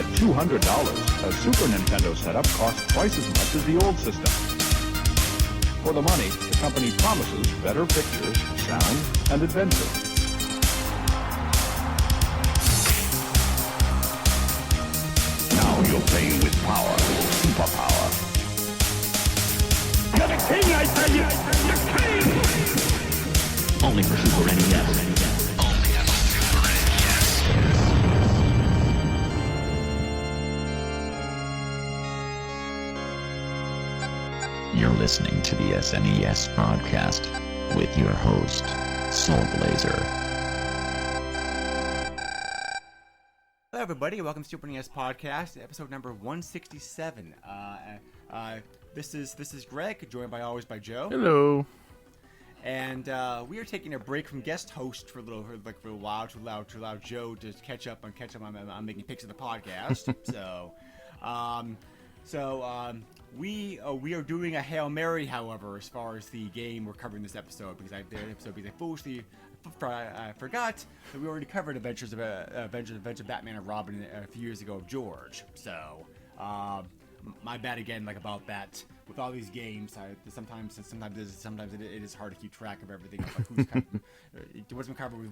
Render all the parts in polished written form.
At $200, a Super Nintendo setup costs twice as much as the old system. For the money, the company promises better pictures, sound, and adventure. Now you're playing with power, superpower. You're the king, I tell you! The king! Only for Super NES. Only on Super NES. You're listening to the SNES podcast with your host, Soulblazer. Hello, everybody. Welcome to Super NES Podcast, episode number 167. This is Greg, joined by Joe. Hello. And we are taking a break from guest host for a little while to allow Joe to catch up on making picks of the podcast. We are doing a Hail Mary, however, as far as the game we're covering this episode, because I foolishly forgot that we already covered Adventures of Batman and Robin a few years ago of George. So, my bad again, about that. With all these games, sometimes it is hard to keep track of everything. Like who's what's been covered,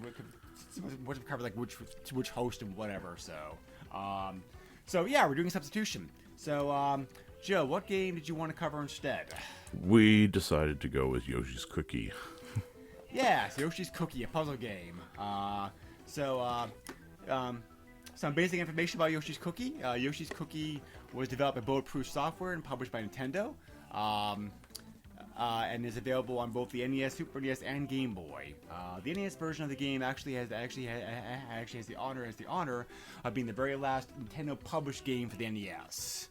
which host and whatever. So yeah, we're doing a substitution. So, Joe, what game did you want to cover instead? We decided to go with Yoshi's Cookie. Yeah, so Yoshi's Cookie, a puzzle game. Some basic information about Yoshi's Cookie. Yoshi's Cookie was developed by Bulletproof Software and published by Nintendo, and is available on both the NES, Super NES, and Game Boy. The NES version of the game actually has the honor of being the very last Nintendo published game for the NES.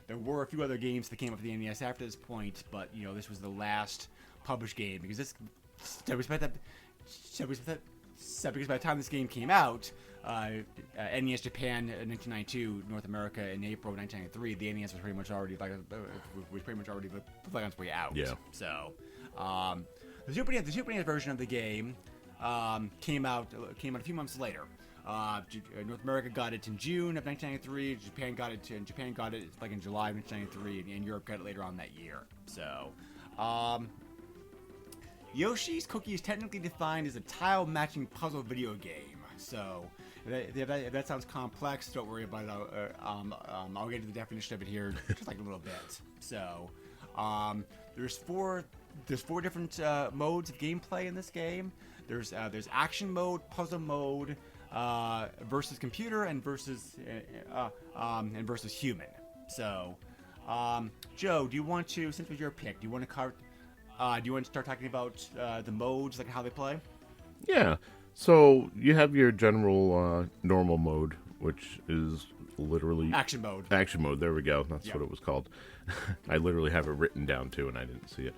There were a few other games that came up for the NES after this point, but this was the last published game because because by the time this game came out, NES Japan in 1992, North America in April 1993, the NES was pretty much already on its way out. Yeah. So, the Super NES version of the game came out a few months later. North America got it in June of 1993. Japan got it in July of 1993, and Europe got it later on that year. So, Yoshi's Cookie is technically defined as a tile-matching puzzle video game. So, if that sounds complex, don't worry about it. I'll get to the definition of it here just a little bit. So, there's four different modes of gameplay in this game. There's action mode, puzzle mode, versus computer, and versus human. So, Joe, do you want to, since it was your pick, do you want to start talking about the modes, how they play? Yeah. So you have your general normal mode, which is literally action mode. Action mode. There we go. That's what it was called. I literally have it written down too, and I didn't see it.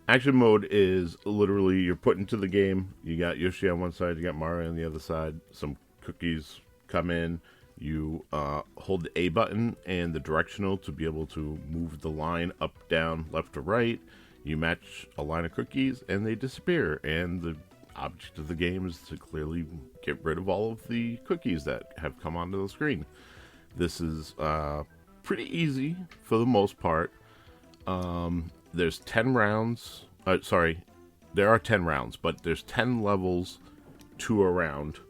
Action mode is literally you're put into the game. You got Yoshi on one side, you got Mario on the other side. Some cookies come in. You hold the A button and the directional to be able to move the line up, down, left, or right. You match a line of cookies and they disappear. And the object of the game is to clearly get rid of all of the cookies that have come onto the screen. This is pretty easy for the most part. There's 10 rounds. There are 10 rounds, but there's 10 levels to a round.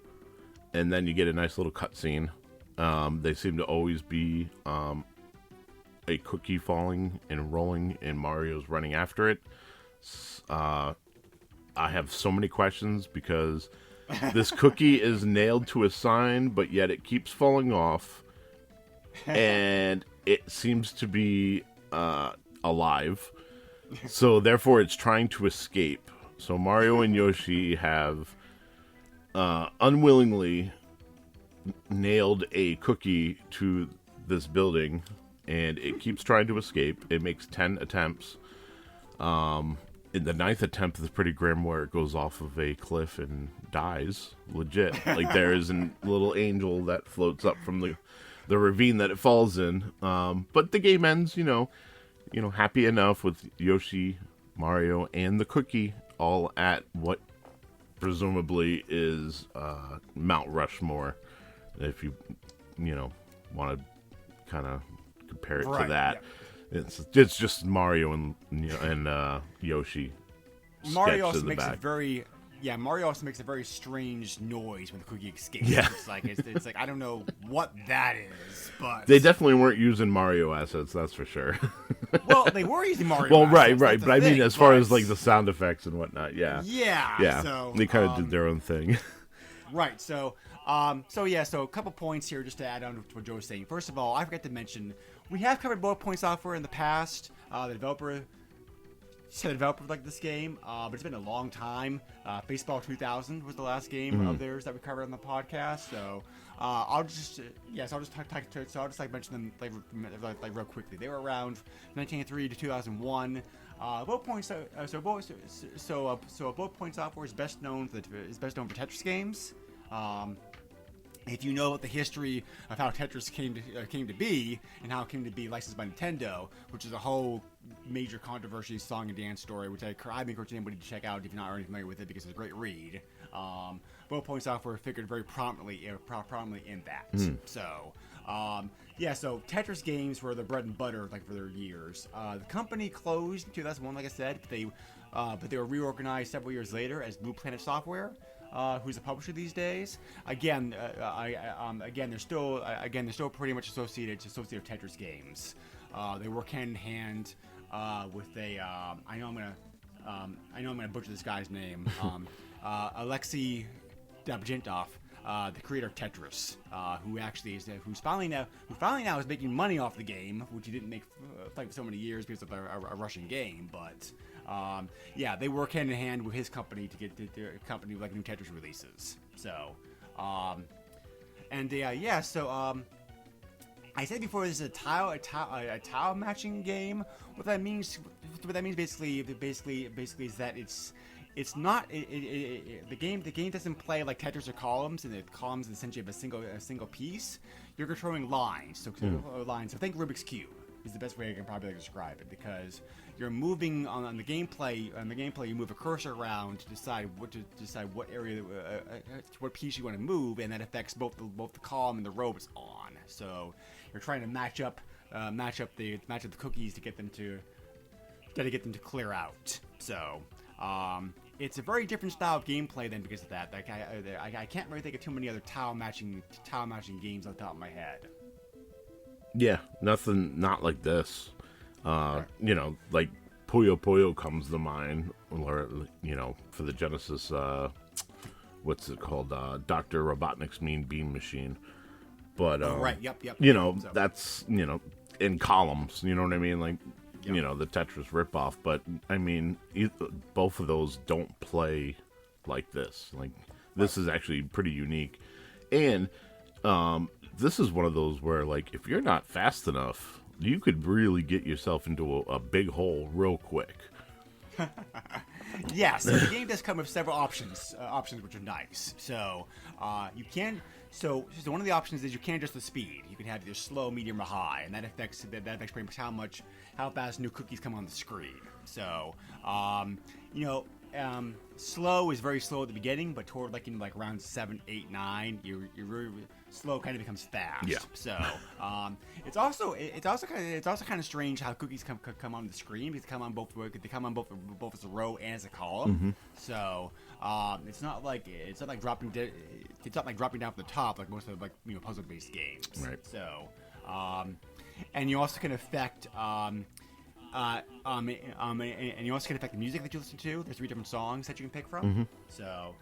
And then you get a nice little cutscene. They seem to always be a cookie falling and rolling, and Mario's running after it. I have so many questions because this cookie is nailed to a sign, but yet it keeps falling off, and it seems to be alive. So therefore, it's trying to escape. So Mario and Yoshi have unwillingly nailed a cookie to this building, and it keeps trying to escape. It makes 10 attempts. In the 9th attempt is pretty grim, where it goes off of a cliff and dies. Legit. There is a little angel that floats up from the ravine that it falls in. But the game ends, happy enough with Yoshi, Mario, and the cookie all at what presumably is Mount Rushmore, if you want to kind of compare it to that. Yeah. It's just Mario and Yoshi. Mario also in the makes back. it very. Yeah, Mario also makes a very strange noise when the cookie escapes. Yeah. It's like I don't know what that is, but They definitely weren't using Mario assets, that's for sure. well, they were using Mario. Well, assets, right, that's but the I mean, thing, as far but- as like the sound effects and whatnot, yeah, yeah. So they kind of did their own thing. Right. So a couple points here just to add on to what Joe was saying. First of all, I forgot to mention we have covered bullet point software in the past. The developer liked this game, but it's been a long time. Baseball 2000 was the last game of theirs that we covered on the podcast. So I'll just mention them like real quickly. They were around 1993 to 2001. Bullet point software is best known for Tetris games. If you know the history of how Tetris came to be and how it came to be licensed by Nintendo, which is a whole major controversy, song and dance story, which I encourage anybody to check out if you're not already familiar with it because it's a great read. Bullet Point Software figured very prominently in that. So Tetris games were the bread and butter for their years. The company closed in 2001, like I said, but they were reorganized several years later as Blue Planet Software. Who's the publisher these days? Again, they're still pretty much associated with Tetris games. They work hand in hand with I know I'm gonna butcher this guy's name. Alexei Dabjentov, the creator of Tetris, who finally now is making money off the game, which he didn't make for so many years because of a Russian game, but. They work hand in hand with his company to get their company like new Tetris releases. So, I said before this is a tile matching game. What that means basically is that it's not the game doesn't play like Tetris or columns, and the columns essentially have a single piece. You're controlling lines, so think Rubik's Cube is the best way I can probably describe it, because you're moving on the gameplay. On the gameplay, you move a cursor around to decide what area, what piece you want to move, and that affects both the column and the row it's on. So you're trying to match up the cookies to get them to clear out. So it's a very different style of gameplay then because of that. Like I can't really think of too many other tile matching games on the top of my head. Yeah, not like this. Like Puyo Puyo comes to mind, or for the Genesis, what's it called? Dr. Robotnik's Mean Bean Machine. But right, yep. That's in columns. You know what I mean? Like the Tetris ripoff. But I mean, both of those don't play like this. Like this is actually pretty unique, and this is one of those where, like, if you're not fast enough, you could really get yourself into a big hole real quick. Yes, the game does come with several options which are nice. So you can. So one of the options is you can adjust the speed. You can have either slow, medium, or high, and that affects pretty much how fast new cookies come on the screen. So slow is very slow at the beginning, but toward in round 7, 8, 9, you're really slow kind of becomes fast. Yeah. So it's also kind of strange how cookies come on the screen, because they come on both as a row and as a column. Mm-hmm. So it's not like dropping down from the top like most of puzzle based games. Right. So and you also can affect. And you also can affect the music that you listen to. There's 3 different songs that you can pick from. Mm-hmm. So,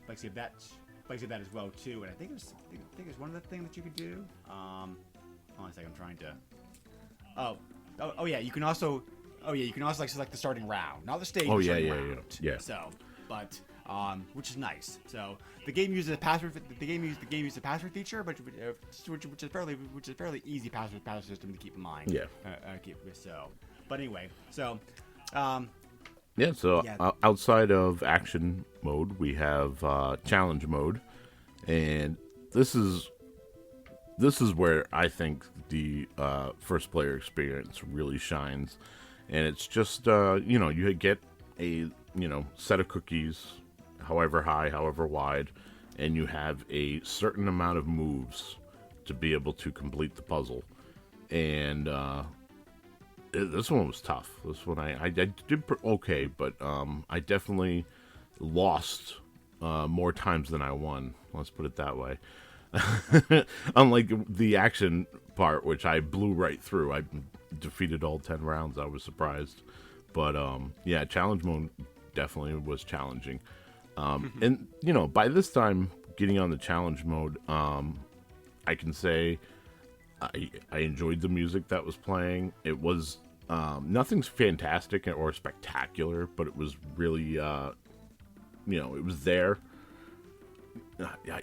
like I said that as well too. And I think there's one other thing that you could do. Hold on a second, I'm trying to. You can also select the starting round, not the stage. Oh, the yeah, starting yeah, round. yeah. So, but which is nice. So the game uses a password. The game uses a password feature, but which is fairly easy password system to keep in mind. Yeah. But anyway, so. Outside of action mode, we have challenge mode, and this is where I think the first player experience really shines, and it's just you get a set of cookies, however high, however wide, and you have a certain amount of moves to be able to complete the puzzle. And this one was tough. This one I did okay, but I definitely lost more times than I won. Let's put it that way. Unlike the action part, which I blew right through. I defeated all 10 rounds. I was surprised. But yeah, challenge mode definitely was challenging. And, you know, by this time, getting on the challenge mode, I can say I enjoyed the music that was playing. It was nothing's fantastic or spectacular, but it was really, you know, it was there.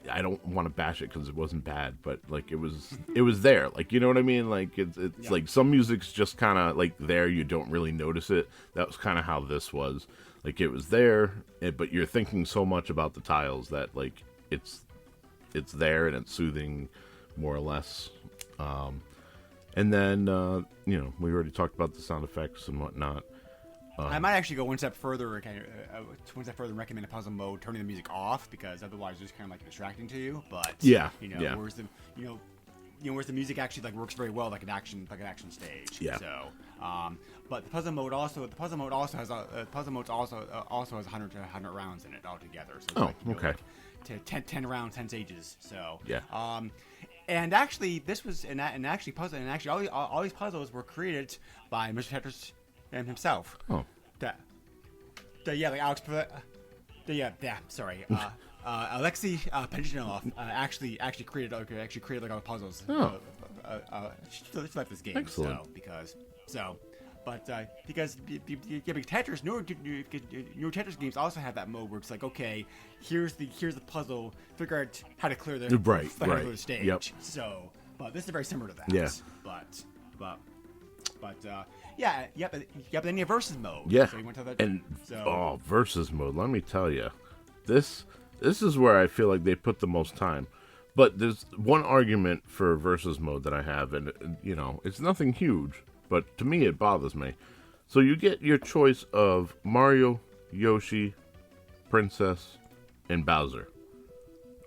I don't want to bash it because it wasn't bad, but like it was there. Like, you know what I mean? Like it's like some music's just kind of like there. You don't really notice it. That was kind of how this was. Like it was there, but you're thinking so much about the tiles that like it's there and it's soothing, more or less. And then you know, we already talked about the sound effects and whatnot. I might actually go one step further and recommend a puzzle mode turning the music off, because otherwise it's kind of like distracting to you. But yeah, you know, yeah. whereas the music actually like works very well like an action stage. Yeah. So, but the puzzle mode also has 100 to 100 rounds in it altogether. So it's like, you know, okay. Like 10 rounds, 10 stages. So yeah. And actually, this was all these puzzles were created by Mr. Tetris himself. Oh. Yeah, like Alex. Sorry. Alexei Pajitnov actually created like all the puzzles. Oh. Let's left this game. Excellent. Because Tetris, newer Tetris games also have that mode where it's like, okay, here's the puzzle, figure out how to clear the How to clear the stage. Yep. So, but this is very similar to that. Yeah. But then you have versus mode. Yeah. So you went to that. And versus mode. Let me tell you, this is where I feel like they put the most time. But there's one argument for versus mode that I have, and you know, it's nothing huge, but to me it bothers me. So you get your choice of Mario, Yoshi, Princess, and Bowser.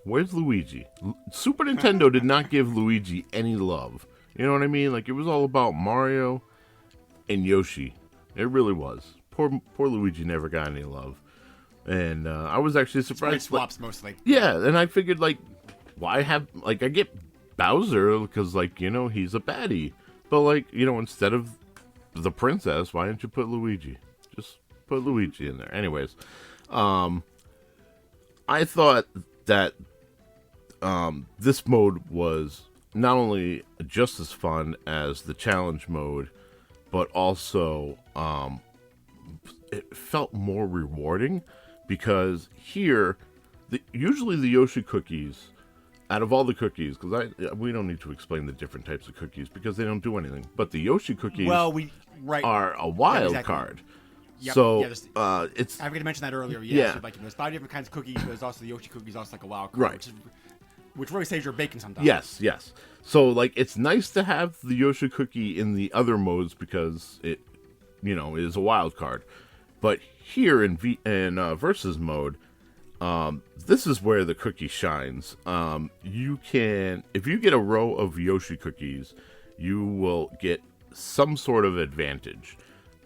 Where's Luigi? Super Nintendo did not give Luigi any love. You know what I mean? Like, it was all about Mario and Yoshi. It really was. Poor Luigi never got any love. And I was actually surprised. Swaps mostly. Yeah, and I figured, like, why have... Like, I get Bowser because, like, you know, he's a baddie. But, like, you know, instead of the princess, why didn't you put Luigi? Just put Luigi in there. Anyways, I thought that this mode was not only just as fun as the challenge mode, but also it felt more rewarding, because here, usually the Yoshi cookies, out of all the cookies, because we don't need to explain the different types of cookies because they don't do anything, but the Yoshi cookies are a wild card. Yep. So it's. I forgot to mention that earlier. Yeah. So, like, there's 5 different kinds of cookies. There's also the Yoshi cookies, also like a wild card, right? Which really saves your bacon sometimes. Yes. So, like, it's nice to have the Yoshi cookie in the other modes because it, you know, is a wild card. But here in versus mode, this is where the cookie shines. You can, if you get a row of Yoshi cookies, you will get some sort of advantage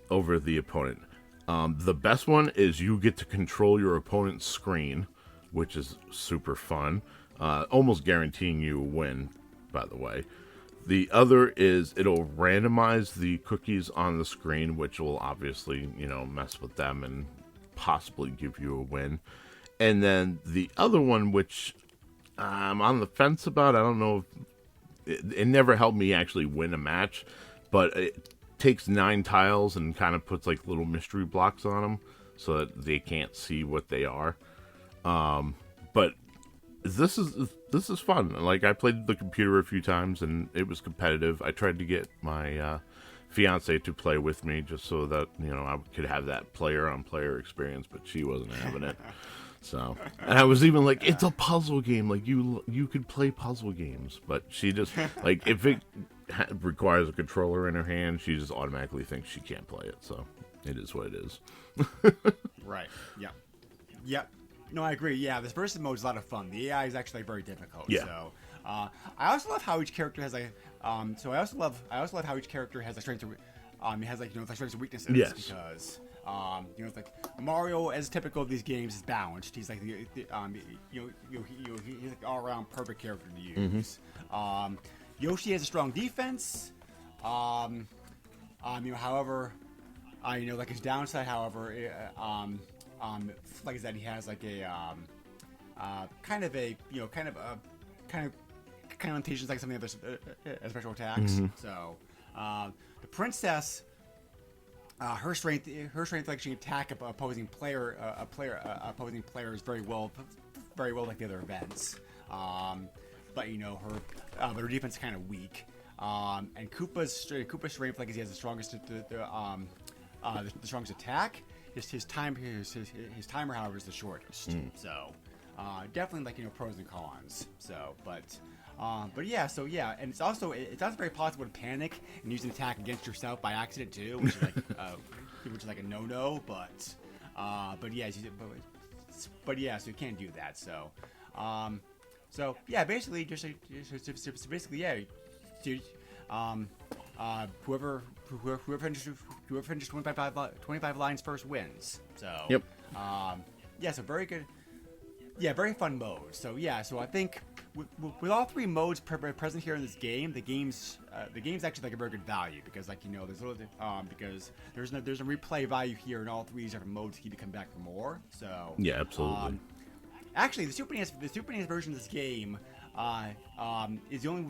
over the opponent. The best one is you get to control your opponent's screen, which is super fun. Almost guaranteeing you a win, by the way. The other is it'll randomize the cookies on the screen, which will obviously, you know, mess with them and possibly give you a win. And then the other one, which I'm on the fence about, I don't know if it never helped me actually win a match, but it takes 9 tiles and kind of puts like little mystery blocks on them so that they can't see what they are. But this is fun. Like, I played the computer a few times and it was competitive. I tried to get my fiance to play with me just so that, you know, I could have that player-on-player experience, but she wasn't having it. So, and I was even like, it's a puzzle game. Like, you could play puzzle games, but she just, like, if it requires a controller in her hand, she just automatically thinks she can't play it. So, it is what it is. Right. Yeah. Yep. No, I agree. Yeah, this versus mode is a lot of fun. The AI is actually very difficult. Yeah. So, I also love how each character has so I also love how each character has a strength. It has like strengths and weaknesses. Yes. Because it's like Mario, as typical of these games, is balanced. He's like he's like all around perfect character to use. Yoshi has a strong defense. However, like his downside, however, like I said, he has like a kind of limitations like some of the other special attacks. So the princess, her strength like she can attack opposing players very well like the other events. But her defense is kind of weak. And Koopa's strength, like he has the strongest attack. His timer, however, is the shortest. So definitely like pros and cons. So but yeah, and it's also very possible to panic and use an attack against yourself by accident too, which is like a no. But yeah, so you can't do that. So basically whoever finishes 25 lines first wins. So Yep. So very good. Yeah, very fun mode. So I think with all three modes present here in this game, the game's actually like a very good value because there's a little because there's a replay value here in all three different modes to keep you come back for more. So Yeah, absolutely. Actually, the Super NES version of this game is the only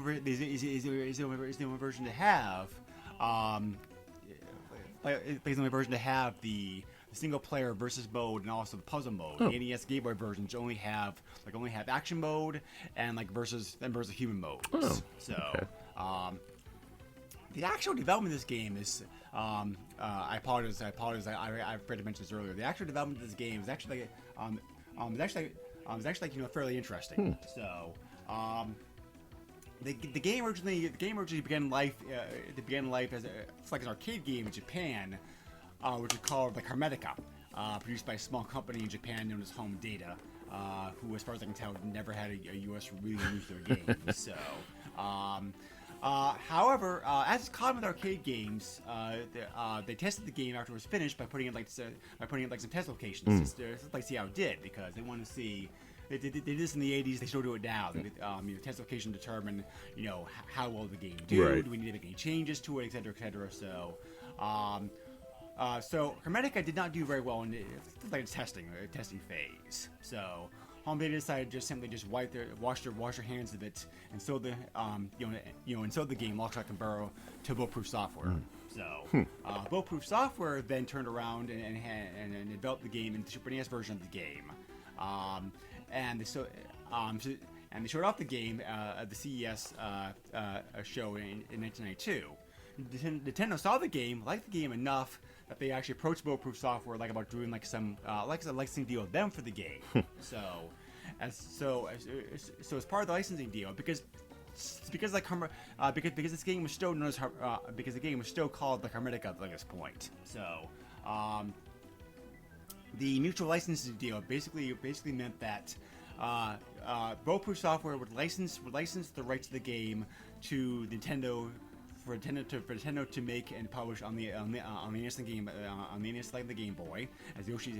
version to have the single player versus mode and also the puzzle mode. The NES Game Boy versions only have action mode and versus human modes. Okay. The actual development of this game is I apologize. I forgot to mention this earlier. The actual development of this game is actually fairly interesting. So the game originally began life as it's like an arcade game in Japan, which is called like Hermetica, produced by a small company in Japan known as Home Data, who, as far as I can tell, never had a U.S. really use their games. So, however, as is common with arcade games, they tested the game after it was finished by putting in some test locations just to see how it did, because they wanted to see. They did this in the 80s. They still do it now. Test location determine how well the game do. Right. Do we need to make any changes to it, etc., etc. So, so Hermetica did not do very well in the testing phase. So Home Data decided just wash their hands of it, and sold the the game Lock, Stock, and Barrel to Bulletproof Software. So Bulletproof Software then turned around and developed the game in the Super NES version of the game. And they showed off the game at the CES show in 1992. Nintendo saw the game, liked the game enough that they actually approached Bulletproof Software about doing some a licensing deal with them for the game. So as part of the licensing deal, because this game was still known as because the game was still called like Hermetica at this point. So the mutual licensing deal basically meant that Bulletproof Software would license the rights to the game to Nintendo for Nintendo to make and publish on the NES game on the NES like the Game Boy as Yoshi's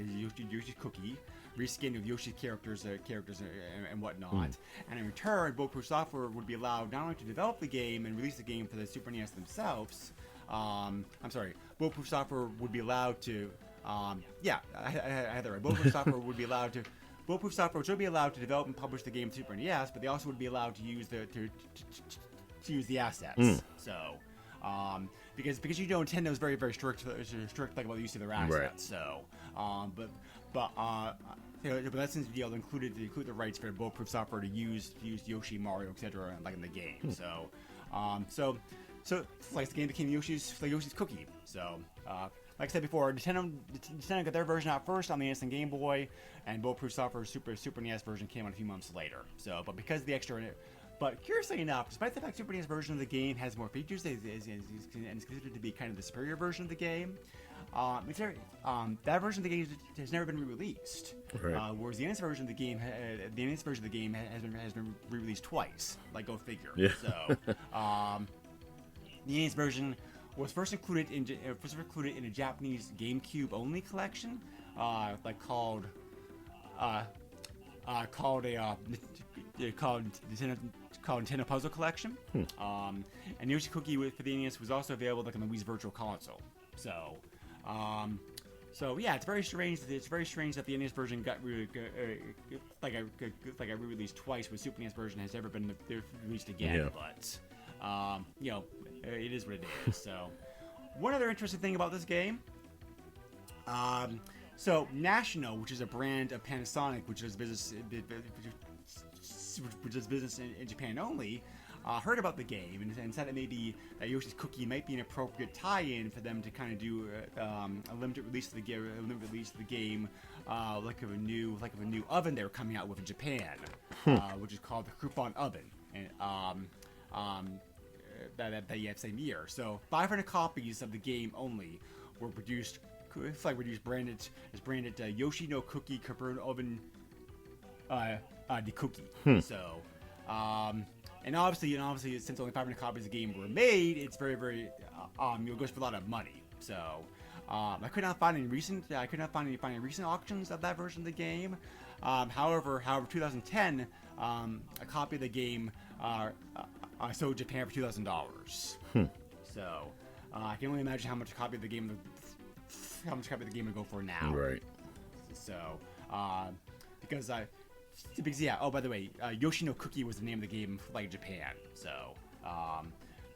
Cookie, reskinned with Yoshi's characters and whatnot. And in return, Bulletproof Software would be allowed not only to develop the game and release the game for the Super NES themselves. Bulletproof Software would be allowed to. I had that right. Bulletproof Software would be allowed to. Bulletproof Software should be allowed to develop and publish the game Super NES, but they also would be allowed to use to use the assets. So, because Nintendo is very very strict like about the use of their assets. Right. So, the license deal included the rights for Bulletproof Software to use Yoshi, Mario, etc. like in the game. So like the game became Yoshi's Cookie. So, like I said before, Nintendo got their version out first on the NES and Game Boy, and Bulletproof Software's Super NES version came out a few months later. So, but because of the extra. But curiously enough, despite the fact Super NES version of the game has more features and is considered to be kind of the superior version of the game, that version of the game has never been re-released. Right. Whereas the NES version of the game, has been re-released twice. Like, go figure. Yeah. So, the NES version was first included in a Japanese GameCube only collection, called Nintendo Puzzle Collection. And Yoshi Cookie for the NES was also available on the Wii's Virtual Console. So, yeah, it's very strange. It's very strange that the NES version got re-released twice, where Super NES version has never been released again. Yeah. But it is what it is. So, one other interesting thing about this game. So National, which is a brand of Panasonic, which does business in Japan only, heard about the game and said that Yoshi's Cookie might be an appropriate tie-in for them to kind of do a limited release of the game, like of a new oven they were coming out with in Japan, which is called the Coupon Oven, and that same year. So 500 copies of the game only were produced. Branded Yoshi no Cookie Coupon Oven the cookie. So, and obviously, since only 500 copies of the game were made, it's very, very, it goes for a lot of money. So, I could not find any recent auctions of that version of the game. However, 2010, a copy of the game sold in Japan for $2,000. So, I can only imagine how much a copy of the game would go for now. Right. So, because oh, by the way, Yoshi no Cookie was the name of the game like Japan. So,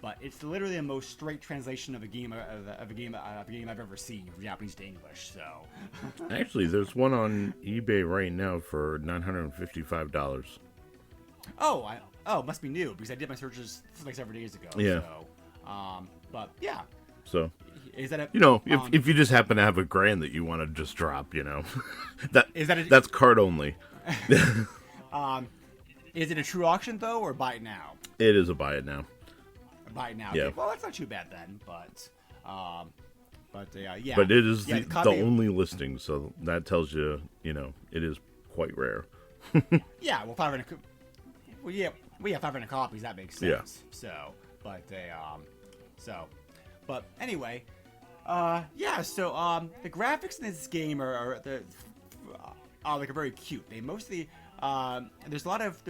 but it's literally the most straight translation of a game I've ever seen from Japanese to English. So, Actually, there's one on eBay right now for $955. Must be new because I did my searches like several days ago. Yeah. So, but yeah. So, is that a if you just happen to have $1,000 that you want to just drop, that's card only. Is it a true auction though, or buy it now? It is a buy it now. Buy it now. Yeah. Okay. Well, that's not too bad then, but yeah. But it is yeah, the only listing, so that tells you, it is quite rare. Yeah. Well, 500. Well, yeah. We have 500 copies. That makes sense. Yeah. So, but anyway, yeah. So, the graphics in this game are very cute. They mostly there's a lot of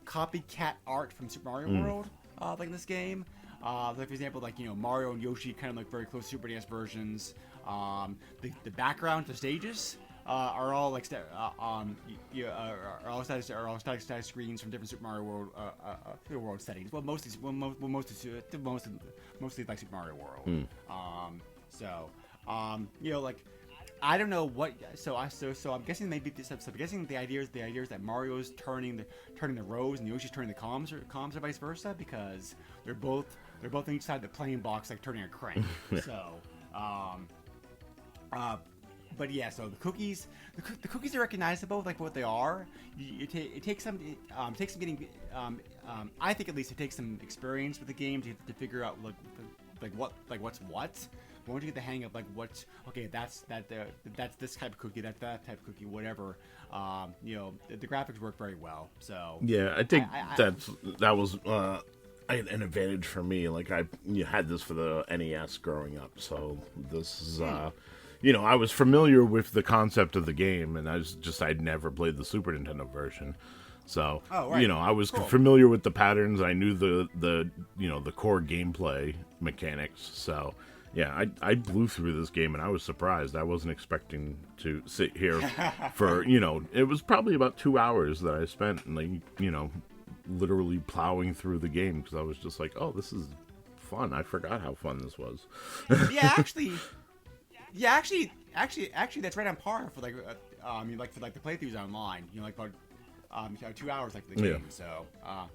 copycat art from Super Mario World like in this game. Like for example, Mario and Yoshi kind of look very close to Super NES versions. The background, the stages are all like static screens from different Super Mario World settings. Well, mostly like Super Mario World. I don't know what. So I'm guessing maybe this. So I'm guessing the idea is that Mario's turning the rows and Yoshi's turning the comms or vice versa, because they're both on each side of the playing box, like turning a crank. So, but yeah. So the cookies are recognizable, like what they are. It takes some getting. I think at least it takes some experience with the game to figure out what's what. Once you get the hang of that's this type of cookie, that's that type of cookie, whatever. The graphics work very well. So yeah, I think that was an advantage for me. Like I had this for the NES growing up, so this is I was familiar with the concept of the game, and I'd never played the Super Nintendo version. So, I was familiar with the patterns. I knew the core gameplay mechanics. So, yeah, I blew through this game, and I was surprised. I wasn't expecting to sit here for, it was probably about 2 hours that I spent, literally plowing through the game, because I was just like, oh, this is fun. I forgot how fun this was. actually, that's right on par for the playthroughs online. About 2 hours like the game.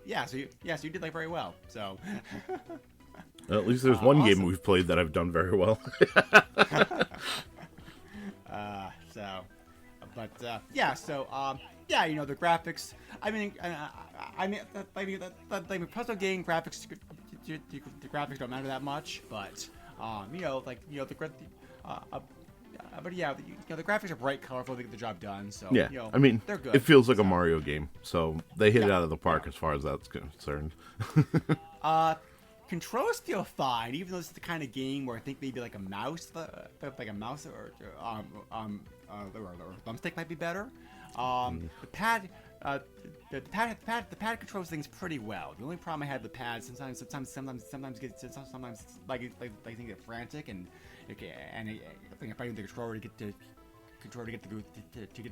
Yeah. So you did very well. So. At least there's one awesome. game we've played that I've done very well. The graphics. The puzzle game graphics the graphics don't matter that much, but you know, like you know but yeah, the graphics are bright, colorful. They get the job done. So Yeah, you know, I mean, they're good. it feels like a Mario game, so they hit it Yeah. out of the park as far as that's concerned. Controls feel fine, even though it's the kind of game where I think maybe like a mouse, or thumbstick might be better. The pad. The pad controls things pretty well. The only problem I had with the pad sometimes things get frantic and I think fighting the controller to get the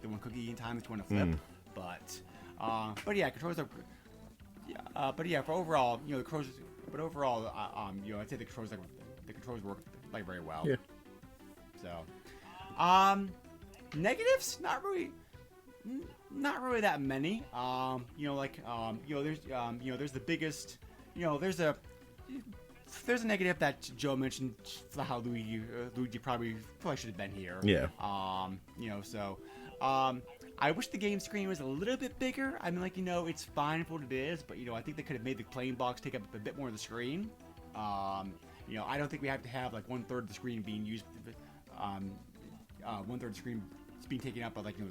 one cookie in time that you want to flip. But yeah, controls are. But yeah, for overall, you know, the controls. But overall, you know, I'd say the controls work like very well. Yeah. So, negatives, not really that many. You know, like, you know, there's the biggest, you know, there's a negative that Joe mentioned for how Luigi probably should have been here. Yeah. You know, so, I wish the game screen was a little bit bigger. I mean, like, you know, it's fine for what it is, but, you know, I think they could have made the playing box take up a bit more of the screen. You know, I don't think we have to have, like, 1/3 of the screen being used, 1/3 of the screen being taken up by, like, you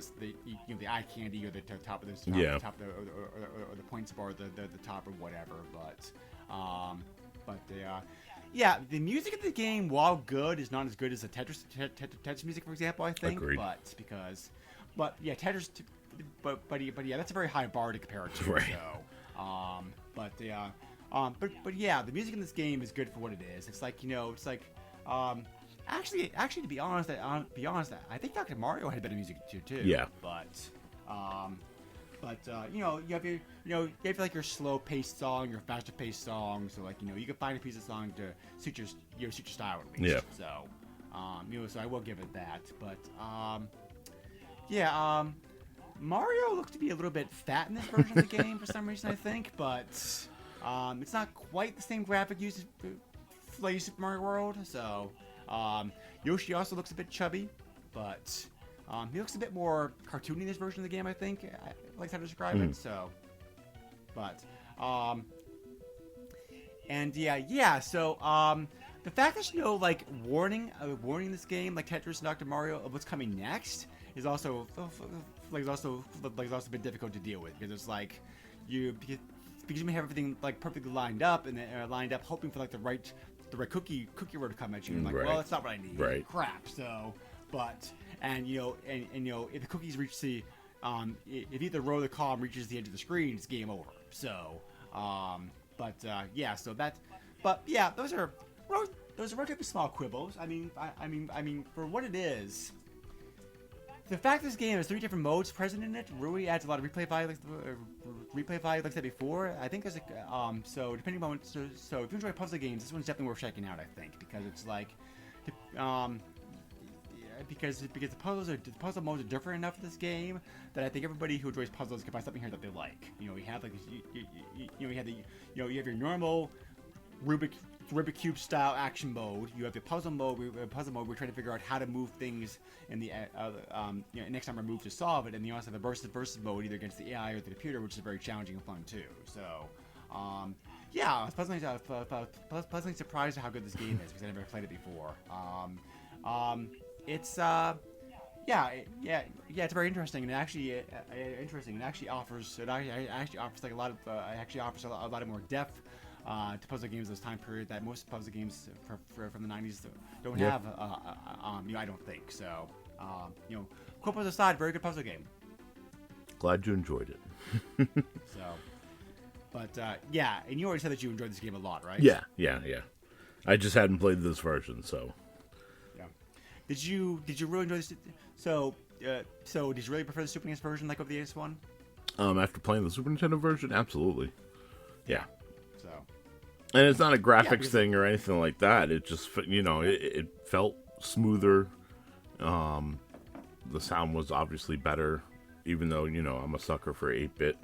know, the eye candy or the top of the Yeah. top or the points bar, the top or whatever. But yeah, the music of the game, while good, is not as good as the Tetris music, for example. I think, Agreed. But yeah, Tetris, but yeah, that's a very high bar to compare it to. Right. So, but yeah, the music in this game is good for what it is. It's like, you know, it's like, actually, to be honest, I think Dr. Mario had better music too. Yeah. But you know, you have like your slow-paced song, your faster-paced song. So like, you know, you can find a piece of song to suit your style at least. Yeah. So, you know, so I will give it that. But yeah, Mario looks to be a little bit fat in this version of the game for some reason, I think. But it's not quite the same graphic use as like Super Mario World. So Yoshi also looks a bit chubby, but he looks a bit more cartoony in this version of the game, I think. I like how to describe it. So, but and yeah. So the fact there's no like warning in this game, like Tetris and Dr. Mario, of what's coming next, is also been difficult to deal with, because it's like because you may have everything like perfectly lined up and hoping for like the right cookie row to come at you, and like, Right. well, that's not what I need. Right. Crap. So, but you know, if the cookies reach the if either row of the column reaches the edge of the screen, it's game over. So, yeah. So those are relatively small quibbles. I mean, for what it is, the fact this game has 3 different modes present in it really adds a lot of replay value, like I said before. I think there's so depending on so if you enjoy puzzle games, this one's definitely worth checking out. I think, because it's like, because the puzzle modes are different enough in this game that I think everybody who enjoys puzzles can find something here that they like. You know, we have like you have your normal Rubik Cube style action mode. You have the puzzle mode. We're trying to figure out how to move things in the next time we move to solve it. And you also have the versus mode, either against the AI or the computer, which is very challenging and fun too. So, yeah, I was pleasantly surprised at how good this game is, because I never played it before. It's it's very interesting, and actually offers like a lot of more depth to puzzle games this time period that most puzzle games from the 90s don't have. You know, I don't think so. You know, quibbles aside, very good puzzle game. Glad you enjoyed it. So, but yeah, and you already said that you enjoyed this game a lot, right? Yeah. I just hadn't played this version, so. Yeah. Did you really enjoy this? So did you really prefer the Super NES version like over the NES one? After playing the Super Nintendo version, absolutely. Yeah. So. And it's not a graphics because thing or anything like that. It just, you know, it felt smoother. The sound was obviously better, even though, you know, I'm a sucker for 8-bit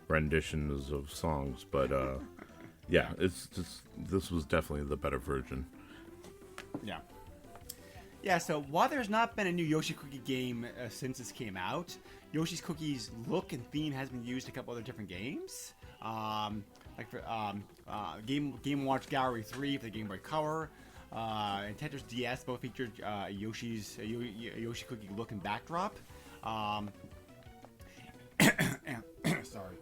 renditions of songs. But, yeah, it's just, this was definitely the better version. Yeah. Yeah, so while there's not been a new Yoshi Cookie game since this came out, Yoshi's Cookie's look and theme has been used in a couple other different games. Game Watch Gallery 3 for the Game Boy Color. And Tetris DS both featured Yoshi cookie look and backdrop. Sorry.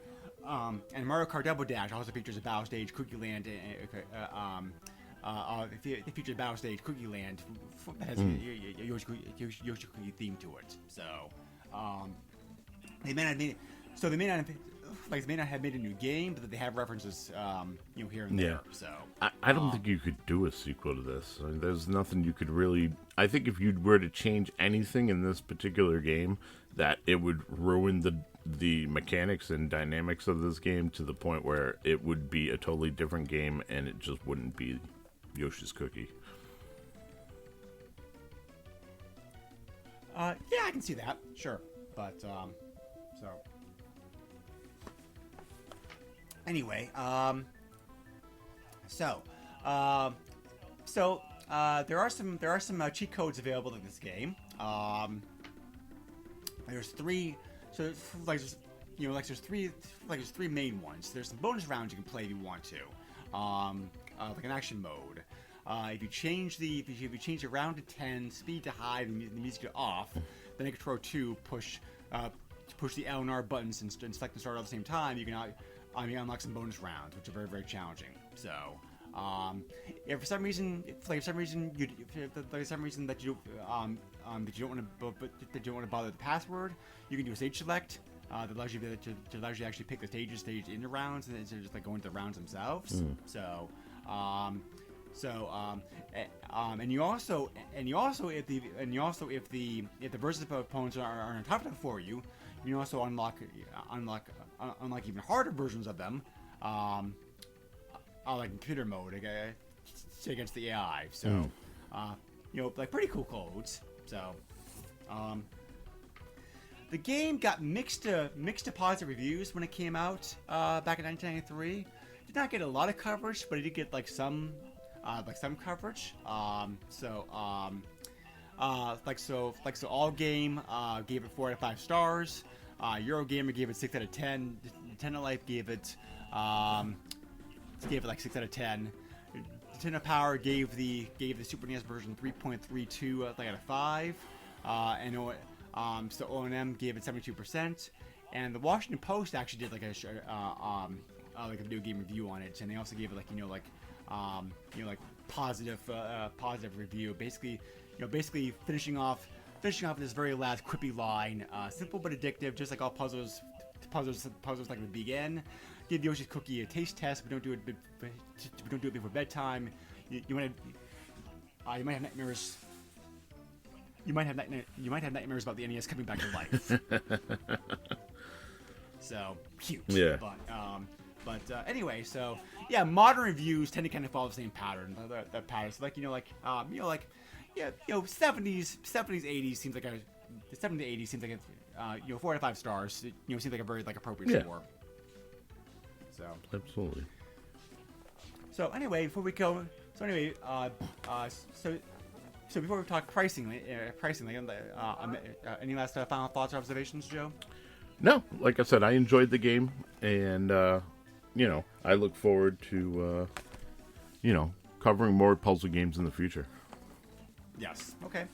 And Mario Kart Double Dash also features a Battle Stage Cookie Land. It features Battle Stage Cookie Land that has a Yoshi cookie theme to it. So they may not have made a new game, but they have references, here and there. So I don't think you could do a sequel to this. I mean, there's nothing you could really. I think if you were to change anything in this particular game, that it would ruin the mechanics and dynamics of this game to the point where it would be a totally different game, and it just wouldn't be Yoshi's Cookie. Yeah, I can see that. Sure, but anyway, there are some cheat codes available in this game. There's three. So there's three main ones. There's some bonus rounds you can play if you want to, like an action mode. If you change the round to 10, speed to high, and the music to off, then Control 2 push the L and R buttons and select and start all at the same time. You can unlock some bonus rounds, which are very, very challenging. So, if for some reason that you don't want to bother the password, you can do a stage select. That allows you to actually pick the stages in the rounds instead of just like going to the rounds themselves. So, and you also if the versus opponents are on top of them for you, you can also unlock even harder versions of them, like computer mode against the AI. So, like pretty cool codes. So, the game got mixed to positive reviews when it came out back in 1993. Did not get a lot of coverage, but it did get some coverage. So All Game gave it 4 out of 5 stars. Eurogamer gave it 6 out of 10. Nintendo Life gave it like 6 out of 10. Nintendo Power gave the Super NES version 3.32 out of 5. So O&M gave it 72%, and the Washington Post actually did like a video game review on it, and they also gave it positive review. Basically finishing off this very last quippy line, simple but addictive, just like all puzzles like the Begin. Give Yoshi's Cookie a taste test. We don't do it before bedtime. You might have nightmares. You might have nightmares about the NES coming back to life. So cute. Yeah. But anyway, so yeah, modern reviews tend to kind of follow the same pattern. That pattern. So 70s, 80s seems like the 70s, 80s seems like 4 out of 5 stars. Seems like a very appropriate score. So absolutely. So anyway, before we go, so before we talk pricing, any last final thoughts or observations, Joe? No, like I said, I enjoyed the game, and I look forward to covering more puzzle games in the future. Yes. Okay.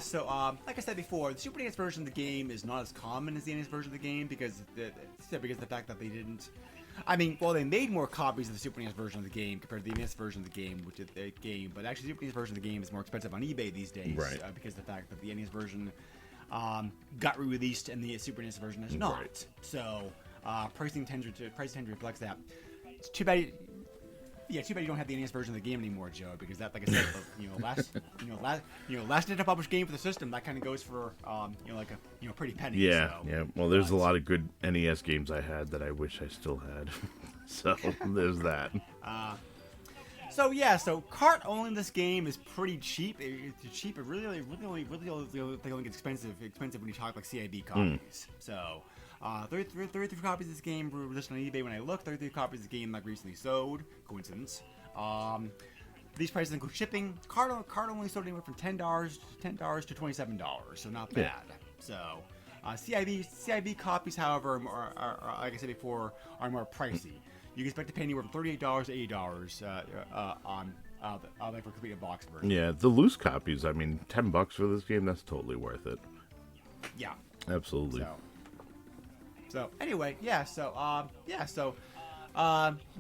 So like I said before, the Super NES version of the game is not as common as the NES version of the game because of the fact that they didn't. They made more copies of the Super NES version of the game compared to the NES version of the game, but actually the Super NES version of the game is more expensive on eBay these days, right? Because of the fact that the NES version got re-released and the Super NES version has not. Right. So pricing tends to reflect that. It's too bad. Yeah, too bad you don't have the NES version of the game anymore, Joe, because that, like I said, last Nintendo published game for the system, that kind of goes for pretty penny. Yeah, so. Yeah. Well, there's a lot of good NES games I had that I wish I still had. So there's that. So cart only in this game is pretty cheap. It's cheap. It really only gets expensive when you talk like CIB copies. So. 33 copies of this game were listed on eBay when I looked. 33 copies of the game recently sold. Coincidence. These prices include shipping. Card only sold anywhere from $10 to $27, so not bad. Yeah. So CIB copies, however, are like I said before, are more pricey. you can expect to pay anywhere from $38 to $80 on like for completed box version. Yeah, the loose copies. I mean, $10 for this game, that's totally worth it. Yeah. Absolutely. So anyway,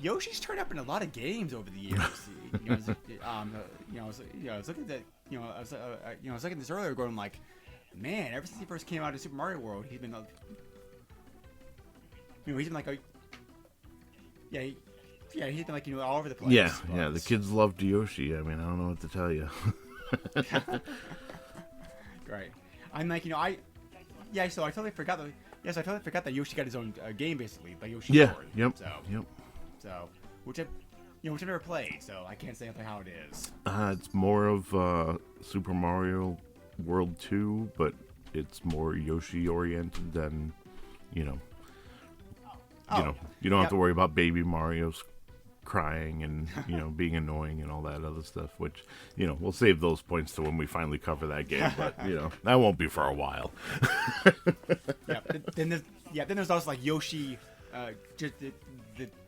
Yoshi's turned up in a lot of games over the years. I was looking at I was looking at this earlier, going like, man, ever since he first came out of Super Mario World, he's been he's been like he's been like all over the place. Yeah, the kids loved Yoshi. I mean, I don't know what to tell you. Right. I'm like, so I totally forgot that. Yes, I totally forgot that Yoshi got his own game basically, like Yoshi Sword. Yep. So, which I've never played, so I can't say how it is. It's more of Super Mario World 2, but it's more Yoshi oriented than, you don't have to worry about baby Mario's crying and being annoying and all that other stuff, which we'll save those points to when we finally cover that game, but that won't be for a while. Then there's also like Yoshi, just the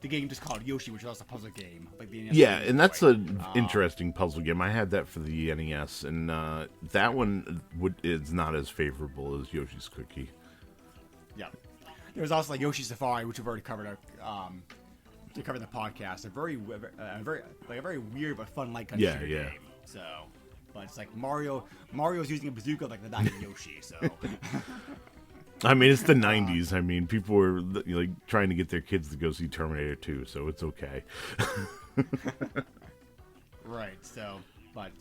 game just called Yoshi, which is also a puzzle game, like the NES game, and that's an interesting puzzle game. I had that for the NES, and that one is not as favorable as Yoshi's Cookie. Yeah, there's also like Yoshi Safari, which we've already covered. To cover the podcast, a very weird but fun light country game. So, but it's like Mario's using a bazooka like the dying Yoshi. So, I mean, it's the '90s. I mean, people were like trying to get their kids to go see Terminator 2, so it's okay. Right. So, but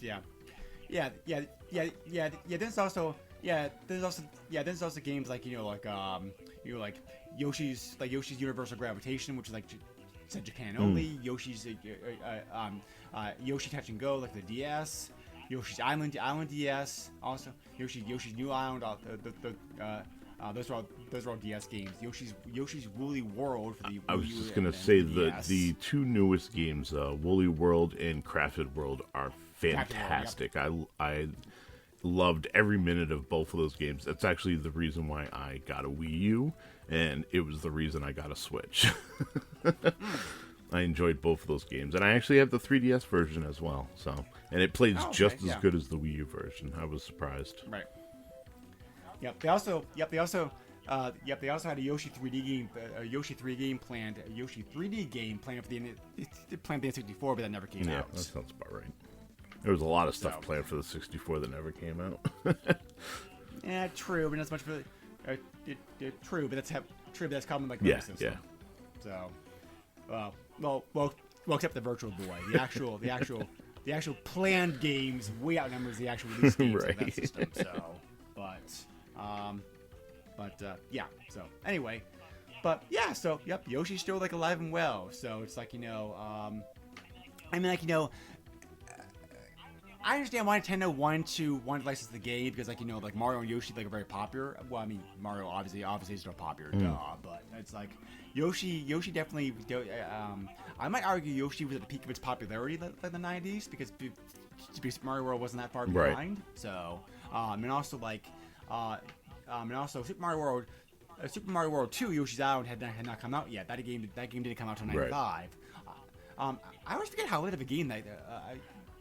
There's also games like like Yoshi's Universal Gravitation, which is like. Said Japan only. Yoshi's Yoshi Touch and Go, like the DS. Yoshi's Island DS. Also Yoshi's New Island. Those are all DS games. Yoshi's Woolly World for the. I was just gonna say the two newest games, Woolly World and Crafted World, are fantastic. I loved every minute of both of those games. That's actually the reason why I got a Wii U, and it was the reason I got a Switch. I enjoyed both of those games, and I actually have the 3DS version as well. So, and it plays just as good as the Wii U version. I was surprised. Right. Yep. They also had a Yoshi 3D game, Yoshi 3D game planned for the N64, but that never came out. Yeah, that sounds about right. There was a lot of stuff planned for the 64 that never came out. Yeah, true, but not as much for true, but that's common like yeah. So, well, except the Virtual Boy, the actual planned games way outnumbers the actual release games of that system. So, So anyway, Yoshi's still like alive and well. So it's like I understand why Nintendo wanted to license the game because like Mario and Yoshi are very popular. Well, I mean Mario obviously is still popular, but it's like Yoshi definitely. I might argue Yoshi was at the peak of its popularity like the '90s because Mario World wasn't that far behind. Right. So and also Super Mario World 2, Yoshi's Island had not come out yet. That game didn't come out until '95. I always forget how late of a game that.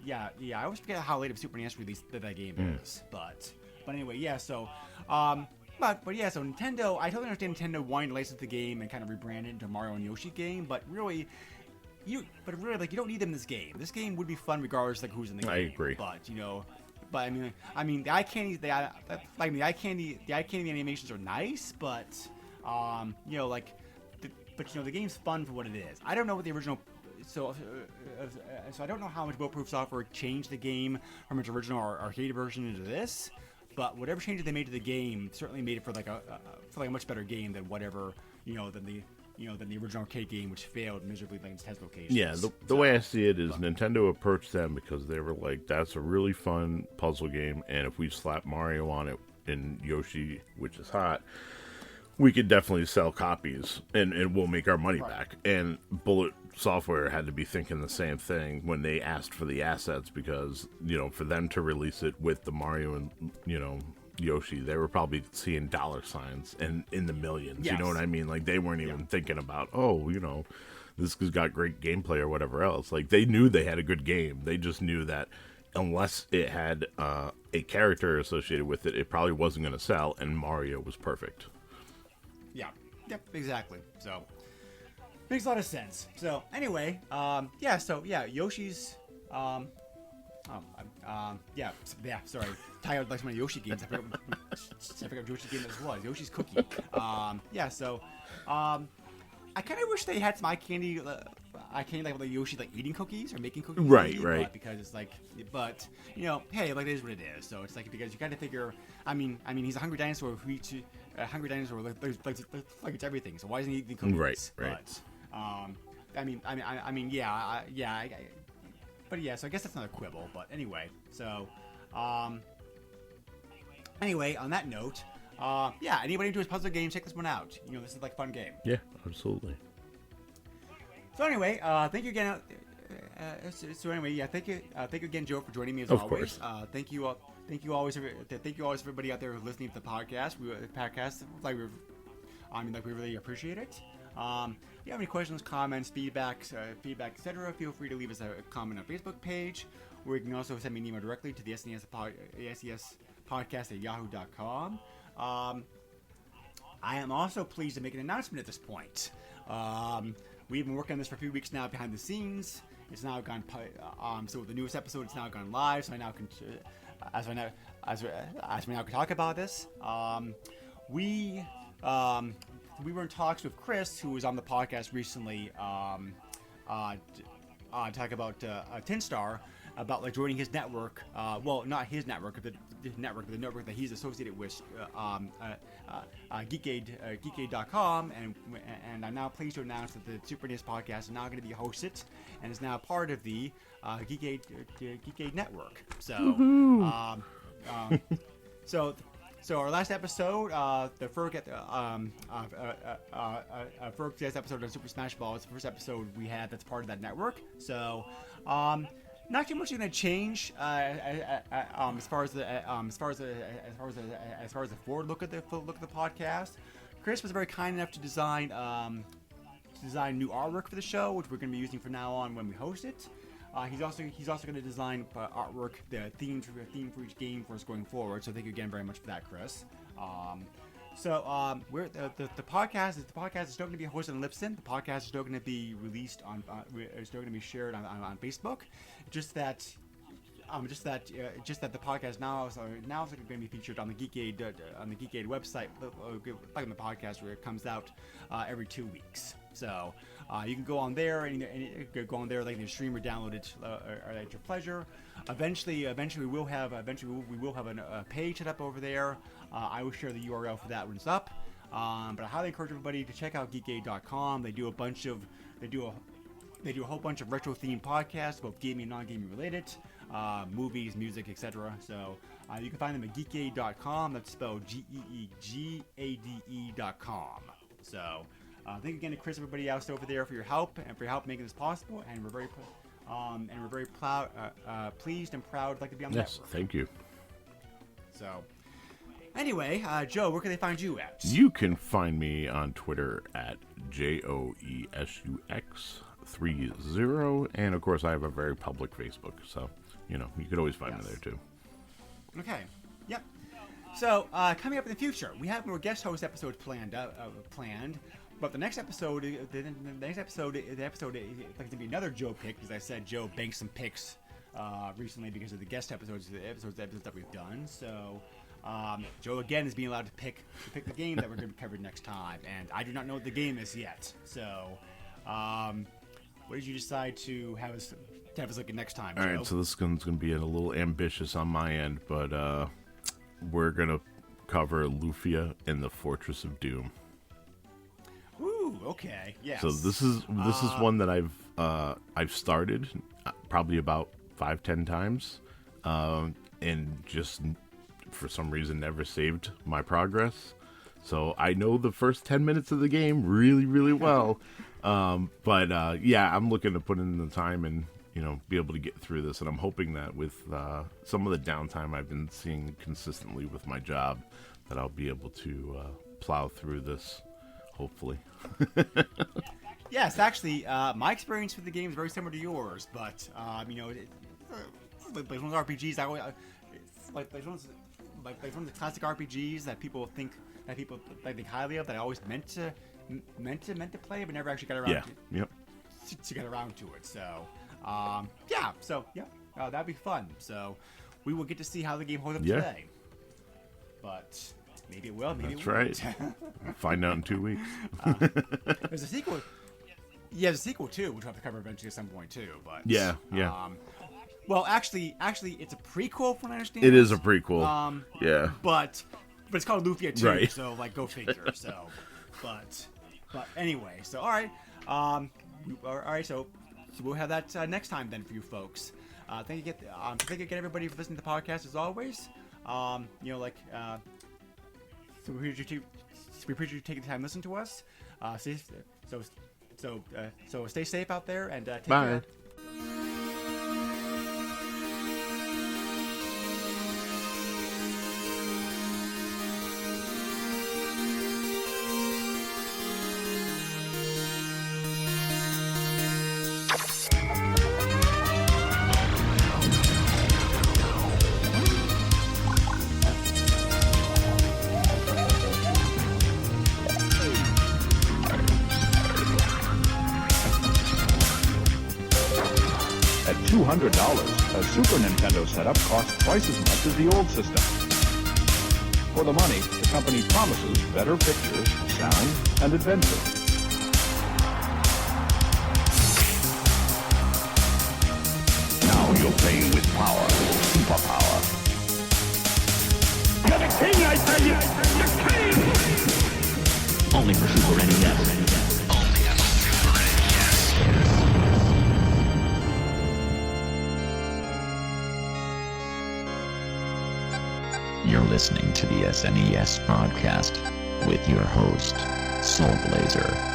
I always forget how late of Super NES release that game is. But anyway, so Nintendo, I totally understand Nintendo wanting to license the game and kind of rebrand it into Mario and Yoshi game, but really you don't need them in this game. This game would be fun regardless who's in the game. I agree. But I mean the eye candy animations are nice, but the game's fun for what it is. I don't know what the original. So I don't know how much Bulletproof Software changed the game from its original arcade version into this, but whatever changes they made to the game certainly made it for a much better game than the original arcade game, which failed miserably in its test locations. Yeah, the way I see it is Nintendo approached them because they were like, that's a really fun puzzle game, and if we slap Mario on it and Yoshi, which is hot, we could definitely sell copies and we'll make our money back. And Bullet Software had to be thinking the same thing when they asked for the assets because, for them to release it with the Mario and, Yoshi, they were probably seeing dollar signs and in the millions. Yes. You know what I mean? Like they weren't even thinking about, this has got great gameplay or whatever else. Like, they knew they had a good game. They just knew that unless it had a character associated with it, it probably wasn't going to sell, and Mario was perfect. Yeah. Yep, exactly. So, makes a lot of sense. So, anyway, Yoshi's, sorry. Tired like some of the Yoshi games. I forgot what Yoshi game this was. Yoshi's Cookie. I kind of wish they had some eye candy like the Yoshi like eating cookies or making cookies. Right. Because it's like, but hey, like it is what it is. So it's like because you got to figure. I mean, he's a hungry dinosaur who eats hungry dinosaur like it's everything. So why isn't he eating cookies? Right. But yeah, so I guess that's not a quibble. But anyway, so anyway, on that note. Anybody who does puzzle games, check this one out. This is like a fun game. Yeah, absolutely. So anyway, thank you again. Thank you again, Joe, for joining me as of always. Course. Thank you always, everybody out there who's listening to the podcast. We really appreciate it. If you have any questions, comments, feedback, etc., feel free to leave us a comment on our Facebook page, or you can also send me an email directly to the SNES podcast@yahoo.com. I am also pleased to make an announcement at this point. We've been working on this for a few weeks now behind the scenes. It's now gone. So the newest episode is now gone live. So I now can, as we now can talk about this. We were in talks with Chris, who was on the podcast recently, talk about Tinstar, about like joining his network. Well, not his network, the network that he's associated with, Geekade.com, and I'm now pleased to announce that the Super NES podcast is now going to be hosted and is now part of the Geekade network. So, So our last episode, the Ferg's episode on Super Smash Bros. The first episode we had that's part of that network. So, not too much is going to change as far as the forward look at the podcast. Chris was very kind enough to design new artwork for the show, which we're going to be using from now on when we host it. He's also going to design artwork, the theme for each game for us going forward. So thank you again very much for that, Chris. We're the podcast is still going to be hosted on Libsyn. The podcast is still going to be released on, is still going to be shared on Facebook. Just that the podcast now is going to be featured on the Geekade website, like on the podcast where it comes out every 2 weeks. So you can go on there and like the stream or download it at your pleasure. Eventually we will have a page set up over there. I will share the URL for that when it's up. But I highly encourage everybody to check out Geekade.com. They do a whole bunch of retro themed podcasts, both gaming and non-gaming related, movies, music, etc. So you can find them at Geekade.com. That's spelled GeekADE.com. So thank you again to Chris, everybody else over there for your help making this possible, and we're very pleased and proud like to be on the network. Yes, thank you. So anyway, Joe, where can they find you at? You can find me on Twitter at JOESUX30, and of course I have a very public Facebook, so you could always find me there too. Okay. Yep. So coming up in the future, we have more guest host episodes planned. But the next episode, is like to be another Joe pick, because I said Joe banked some picks recently because of the guest episodes that we've done. So Joe again is being allowed to pick the game that we're going to be covering next time, and I do not know what the game is yet. So, what did you decide to have us look at next time, Joe? All right, so this one's going to be a little ambitious on my end, but we're going to cover Lufia and the Fortress of Doom. Ooh, okay, yes. So this is one that I've started probably about 5-10 times, and just for some reason never saved my progress. So I know the first 10 minutes of the game really, really well, but I'm looking to put in the time and be able to get through this. And I'm hoping that with some of the downtime I've been seeing consistently with my job, that I'll be able to plow through this. Hopefully. Yes, actually, my experience with the game is very similar to yours, but you know, like one of the RPGs, it's like one of the classic RPGs that people think highly of, that I always meant to play, but never actually got around to get around to it. So, that'd be fun. So, we will get to see how the game holds up today. But maybe it will. Maybe That's it won't. right. Find out in 2 weeks. There's a sequel. Yeah, there's a sequel too, which we'll have to cover eventually at some point too. But Yeah. well, actually, it's a prequel, from what I understand. It is a prequel. Yeah. But it's called Lufia 2, Right. so like go figure. So, but anyway, so all right, so we'll have that next time then for you folks. Thank you again everybody for listening to the podcast as always. You know, like so we appreciate you taking the time to listen to us. So stay safe out there and take Bye. care. At $200, a Super Nintendo setup costs twice as much as the old system. For the money, the company promises better pictures, sound, and adventure. Now you're playing with power, superpower. You're the king, I tell you! The king! Only for Super NES. You're listening to the SNES podcast with your host, Soul Blazer.